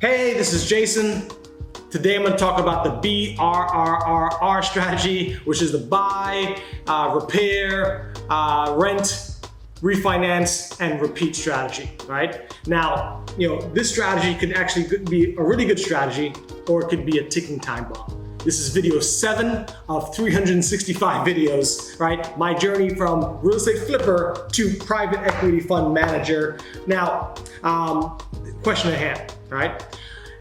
Hey, this is Jason. Today I'm going to talk about the BRRRR strategy, which is the buy, repair, rent, refinance, and repeat strategy, right? Now, this strategy could actually be a really good strategy, or it could be a ticking time bomb. This is video 7 of 365 videos, right? My journey from real estate flipper to private equity fund manager. Now, question at hand, right?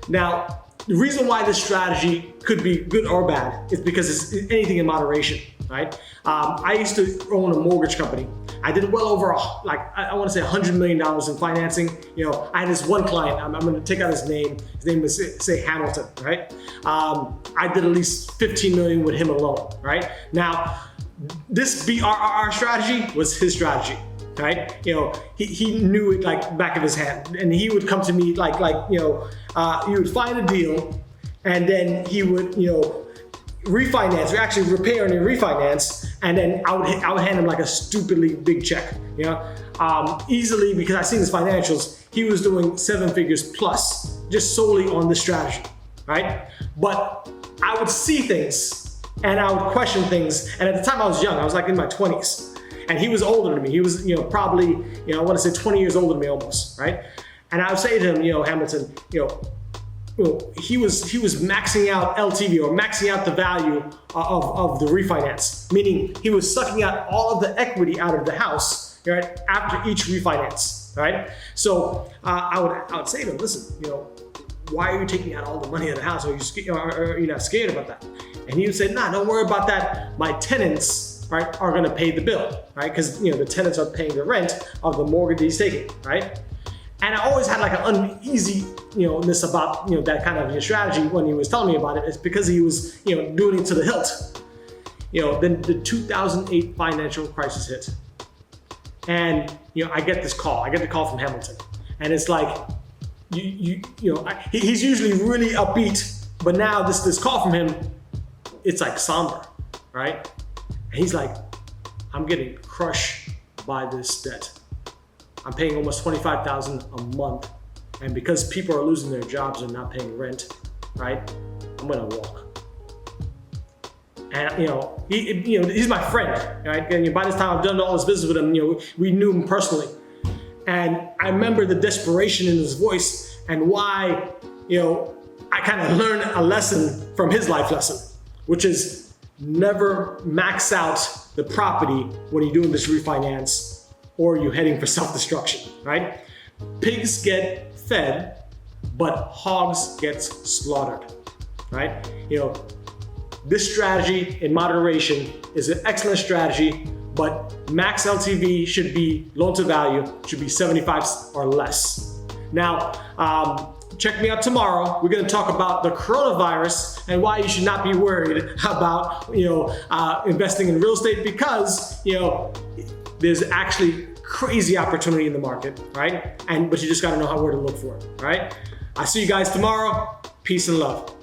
Now, the reason why this strategy could be good or bad is because it's anything in moderation, right? I used to own a mortgage company. I did well over, I want to say $100 million in financing. I had this one client, I'm going to take out his name. His name was, say, Hamilton, right? I did at least 15 million with him alone, right? Now, this B.R.R.R. strategy was his strategy, right? He knew it like back of his hand, and he would come to me he would find a deal, and then he would, refinance, or actually repair and then refinance, and then I would hand him like a stupidly big check, easily, because I seen his financials. He was doing 7 figures plus just solely on this strategy, right? But I would see things and I would question things, and at the time I was young, I was like in my 20s, and he was older than me. He was, probably, I want to say 20 years older than me almost, right? And I would say to him, Hamilton, he was maxing out LTV, or maxing out the value of the refinance, meaning he was sucking out all of the equity out of the house, right, after each refinance, right? So I would say to him, listen, why are you taking out all the money out of the house? Are you not scared about that? And he would say, nah, don't worry about that. My tenants, right, are going to pay the bill, right? Because the tenants are paying the rent of the mortgage he's taking, right? And I always had like an uneasiness about that kind of strategy when he was telling me about it. It's because he was doing it to the hilt. Then the 2008 financial crisis hit, and I get this call. I get the call from Hamilton, and it's like he's usually really upbeat, but now this call from him, it's like somber, right? And he's like, I'm getting crushed by this debt. I'm paying almost $25,000 a month, and because people are losing their jobs and not paying rent, right? I'm gonna walk. And he's my friend, right? And by this time I've done all this business with him. We knew him personally, and I remember the desperation in his voice, and why I kind of learned a lesson from his life lesson, which is never max out the property when you're doing this refinance, or you're heading for self-destruction, right? Pigs get fed, but hogs get slaughtered, right? This strategy in moderation is an excellent strategy, but max LTV should be, loan to value, should be 75 or less. Now, check me out tomorrow. We're gonna talk about the coronavirus and why you should not be worried about, investing in real estate, because, there's actually crazy opportunity in the market, right? But you just gotta know where to look for it, right? I'll see you guys tomorrow. Peace and love.